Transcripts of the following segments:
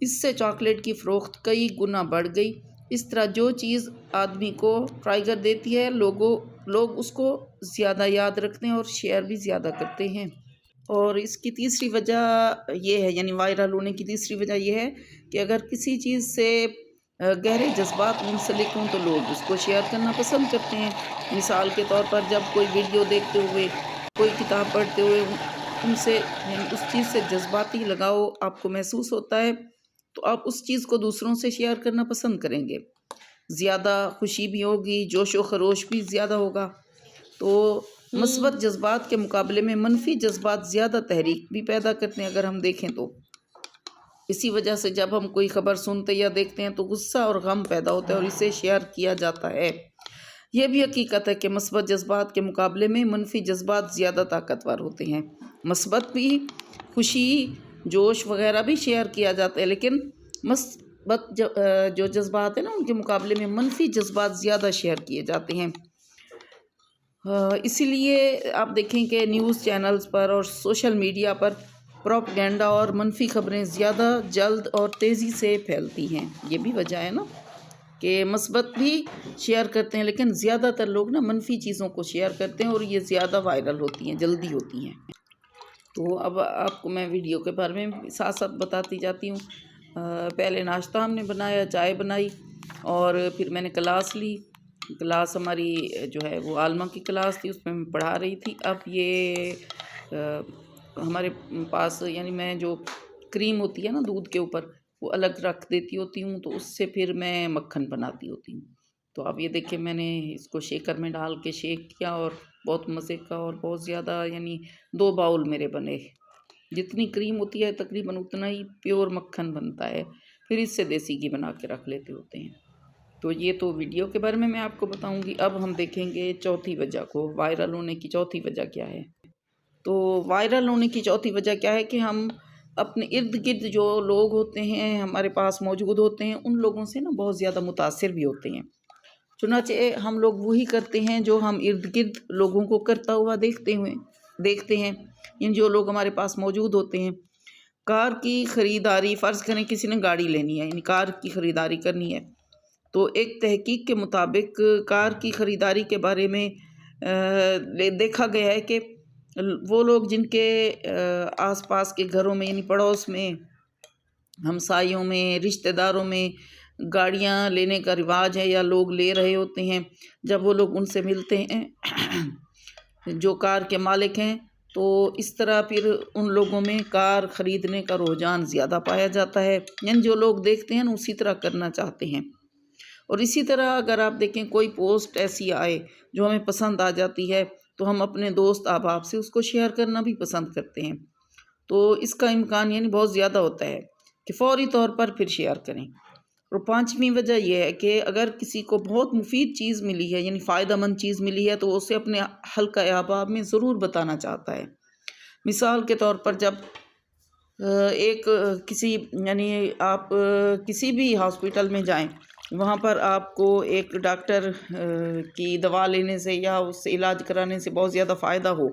اس سے چاکلیٹ کی فروخت کئی گنا بڑھ گئی۔ اس طرح جو چیز آدمی کو ٹرائی کر دیتی ہے لوگ اس کو زیادہ یاد رکھتے ہیں اور شیئر بھی زیادہ کرتے ہیں۔ اور اس کی تیسری وجہ یہ ہے، یعنی وائرل ہونے کی تیسری وجہ یہ ہے کہ اگر کسی چیز سے گہرے جذبات منسلک ہوں تو لوگ اس کو شیئر کرنا پسند کرتے ہیں۔ مثال کے طور پر جب کوئی ویڈیو دیکھتے ہوئے، کوئی کتاب پڑھتے ہوئے ان سے یعنی اس چیز سے جذباتی لگاؤ آپ کو محسوس ہوتا ہے تو آپ اس چیز کو دوسروں سے شیئر کرنا پسند کریں گے۔ زیادہ خوشی بھی ہوگی، جوش و خروش بھی زیادہ ہوگا۔ تو مثبت جذبات کے مقابلے میں منفی جذبات زیادہ تحریک بھی پیدا کرتے ہیں اگر ہم دیکھیں تو۔ اسی وجہ سے جب ہم کوئی خبر سنتے یا دیکھتے ہیں تو غصہ اور غم پیدا ہوتا ہے اور اسے شیئر کیا جاتا ہے۔ یہ بھی حقیقت ہے کہ مثبت جذبات کے مقابلے میں منفی جذبات زیادہ طاقتور ہوتے ہیں۔ مثبت بھی خوشی، جوش وغیرہ بھی شیئر کیا جاتا ہے، لیکن مثبت جو جذبات ہیں نا ان کے مقابلے میں منفی جذبات زیادہ شیئر کیے جاتے ہیں۔ اسی لیے آپ دیکھیں کہ نیوز چینلز پر اور سوشل میڈیا پر پروپیگنڈا اور منفی خبریں زیادہ جلد اور تیزی سے پھیلتی ہیں۔ یہ بھی وجہ ہے نا کہ مثبت بھی شیئر کرتے ہیں، لیکن زیادہ تر لوگ نا منفی چیزوں کو شیئر کرتے ہیں اور یہ زیادہ وائرل ہوتی ہیں، جلدی ہوتی ہیں۔ تو اب آپ کو میں ویڈیو کے بارے میں ساتھ ساتھ بتاتی جاتی ہوں۔ پہلے ناشتہ ہم نے بنایا، چائے بنائی اور پھر میں نے کلاس لی۔ کلاس ہماری جو ہے وہ عالمہ کی کلاس تھی، اس میں پڑھا رہی تھی۔ اب یہ ہمارے پاس یعنی میں جو کریم ہوتی ہے نا دودھ کے اوپر وہ الگ رکھ دیتی ہوتی ہوں، تو اس سے پھر میں مکھن بناتی ہوتی ہوں۔ تو اب یہ دیکھیں میں نے اس کو شیکر میں ڈال کے شیک کیا اور بہت مزے کا اور بہت زیادہ یعنی 2 باؤل میرے بنے۔ جتنی کریم ہوتی ہے تقریباً اتنا ہی پیور مکھن بنتا ہے، پھر اس سے دیسی گھی بنا کے رکھ لیتے ہوتے ہیں۔ تو یہ تو ویڈیو کے بارے میں آپ کو بتاؤں گی۔ اب ہم دیکھیں گے چوتھی وجہ کو، وائرل ہونے کی چوتھی وجہ کیا ہے۔ تو وائرل ہونے کی چوتھی وجہ کیا ہے کہ ہم اپنے ارد گرد جو لوگ ہوتے ہیں ہمارے پاس موجود ہوتے ہیں ان لوگوں سے نا بہت زیادہ متاثر بھی ہوتے ہیں۔ چنانچہ ہم لوگ وہی کرتے ہیں جو ہم ارد گرد لوگوں کو کرتا ہوا دیکھتے ہیں، یعنی جو لوگ ہمارے پاس موجود ہوتے ہیں۔ کار کی خریداری، فرض کریں کسی نے گاڑی لینی ہے، یعنی کار کی خریداری کرنی ہے، تو ایک تحقیق کے مطابق کار کی خریداری کے بارے میں دیکھا گیا ہے کہ وہ لوگ جن کے آس پاس کے گھروں میں یعنی پڑوس میں، ہمسایوں میں، رشتہ داروں میں گاڑیاں لینے کا رواج ہے یا لوگ لے رہے ہوتے ہیں، جب وہ لوگ ان سے ملتے ہیں جو کار کے مالک ہیں تو اس طرح پھر ان لوگوں میں کار خریدنے کا رجحان زیادہ پایا جاتا ہے، یعنی جو لوگ دیکھتے ہیں اسی طرح کرنا چاہتے ہیں۔ اور اسی طرح اگر آپ دیکھیں کوئی پوسٹ ایسی آئے جو ہمیں پسند آ جاتی ہے تو ہم اپنے دوست احباب سے اس کو شیئر کرنا بھی پسند کرتے ہیں، تو اس کا امکان یعنی بہت زیادہ ہوتا ہے کہ فوری طور پر پھر شیئر کریں۔ اور پانچویں وجہ یہ ہے کہ اگر کسی کو بہت مفید چیز ملی ہے یعنی فائدہ مند چیز ملی ہے تو وہ اسے اپنے حلقہ احباب میں ضرور بتانا چاہتا ہے۔ مثال کے طور پر جب یعنی آپ کسی بھی ہاسپٹل میں جائیں، وہاں پر آپ کو ایک ڈاکٹر کی دوا لینے سے یا اس سے علاج کرانے سے بہت زیادہ فائدہ ہو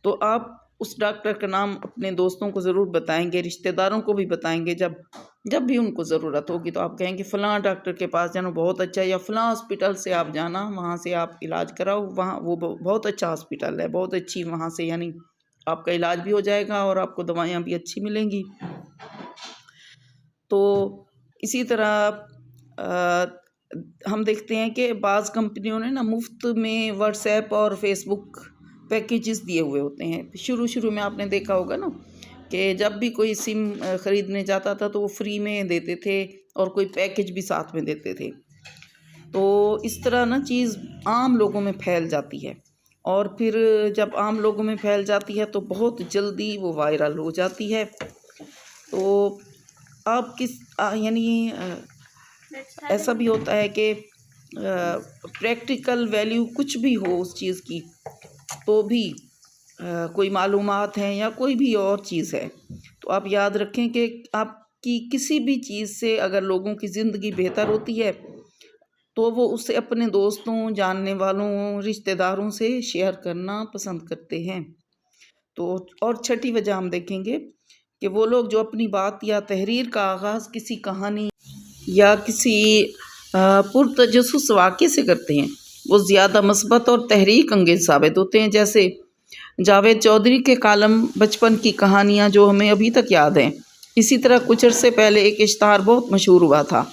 تو آپ اس ڈاکٹر کا نام اپنے دوستوں کو ضرور بتائیں گے، رشتہ داروں کو بھی بتائیں گے۔ جب بھی ان کو ضرورت ہوگی تو آپ کہیں گے فلاں ڈاکٹر کے پاس جانا بہت اچھا ہے، یا فلاں ہاسپٹل سے آپ جانا، وہاں سے آپ علاج کراؤ، وہاں وہ بہت اچھا ہاسپٹل ہے، بہت اچھی، وہاں سے یعنی آپ کا علاج بھی ہو جائے گا اور آپ کو دوائیاں بھی اچھی ملیں گی۔ تو اسی طرح ہم دیکھتے ہیں کہ بعض کمپنیوں نے نا مفت میں واٹس ایپ اور فیس بک پیکیجز دیے ہوئے ہوتے ہیں۔ شروع میں آپ نے دیکھا ہوگا نا کہ جب بھی کوئی سم خریدنے جاتا تھا تو وہ فری میں دیتے تھے اور کوئی پیکیج بھی ساتھ میں دیتے تھے۔ تو اس طرح نا چیز عام لوگوں میں پھیل جاتی ہے، اور پھر جب عام لوگوں میں پھیل جاتی ہے تو بہت جلدی وہ وائرل ہو جاتی ہے۔ تو آپ یعنی ایسا بھی ہوتا ہے کہ پریکٹیکل ویلیو کچھ بھی ہو اس چیز کی تو بھی کوئی معلومات ہیں یا کوئی بھی اور چیز ہے تو آپ یاد رکھیں کہ آپ کی کسی بھی چیز سے اگر لوگوں کی زندگی بہتر ہوتی ہے تو وہ اسے اپنے دوستوں، جاننے والوں، رشتہ داروں سے شیئر کرنا پسند کرتے ہیں۔ تو اور چھٹی وجہ ہم دیکھیں گے کہ وہ لوگ جو اپنی بات یا تحریر کا آغاز کسی کہانی یا کسی پرتجسس واقعے سے کرتے ہیں وہ زیادہ مثبت اور تحریک انگیز ثابت ہوتے ہیں، جیسے جاوید چودھری کے کالم بچپن کی کہانیاں جو ہمیں ابھی تک یاد ہیں۔ اسی طرح کچھ عرصے پہلے ایک اشتہار بہت مشہور ہوا تھا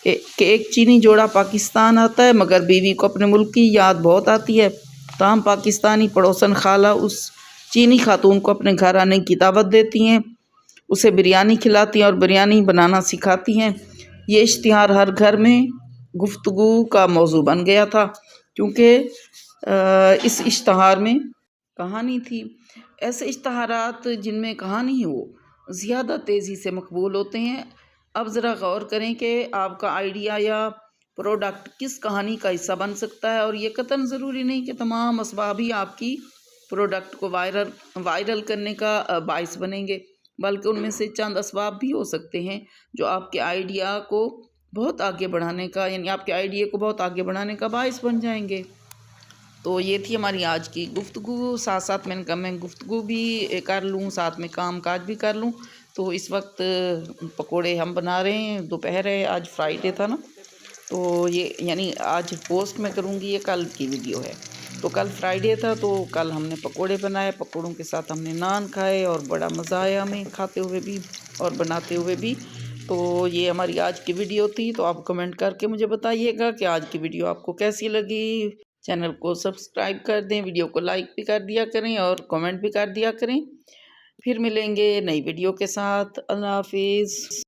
کہ ایک چینی جوڑا پاکستان آتا ہے مگر بیوی کو اپنے ملک کی یاد بہت آتی ہے، تاہم پاکستانی پڑوسن خالہ اس چینی خاتون کو اپنے گھر آنے کی دعوت دیتی ہیں، اسے بریانی کھلاتی ہیں اور بریانی بنانا سکھاتی ہیں۔ یہ اشتہار ہر گھر میں گفتگو کا موضوع بن گیا تھا کیونکہ اس اشتہار میں کہانی تھی۔ ایسے اشتہارات جن میں کہانی ہو زیادہ تیزی سے مقبول ہوتے ہیں۔ اب ذرا غور کریں کہ آپ کا آئیڈیا یا پروڈکٹ کس کہانی کا حصہ بن سکتا ہے، اور یہ قطعاً ضروری نہیں کہ تمام اسباب ہی آپ کی پروڈکٹ کو وائرل کرنے کا باعث بنیں گے، بلکہ ان میں سے چند اسباب بھی ہو سکتے ہیں جو آپ کے آئیڈیا کو بہت آگے بڑھانے کا آپ کے آئیڈیا کو بہت آگے بڑھانے کا باعث بن جائیں گے۔ تو یہ تھی ہماری آج کی گفتگو، ساتھ ساتھ میں نے کہا میں گفتگو بھی کر لوں، ساتھ میں کام کاج بھی کر لوں۔ تو اس وقت پکوڑے ہم بنا رہے ہیں، دوپہر ہے، آج فرائیڈے تھا نا، تو یہ یعنی آج پوسٹ میں کروں گی، یہ کل کی ویڈیو ہے، تو کل فرائیڈے تھا تو کل ہم نے پکوڑے بنائے، پکوڑوں کے ساتھ ہم نے نان کھائے اور بڑا مزہ آیا ہمیں کھاتے ہوئے بھی اور بناتے ہوئے بھی۔ تو یہ ہماری آج کی ویڈیو تھی، تو آپ کمنٹ کر کے مجھے بتائیے گا کہ آج کی ویڈیو آپ کو کیسی لگی۔ چینل کو سبسکرائب کر دیں، ویڈیو کو لائک بھی کر دیا کریں اور کمنٹ بھی کر دیا کریں۔ پھر ملیں گے نئی ویڈیو کے ساتھ۔ اللہ حافظ۔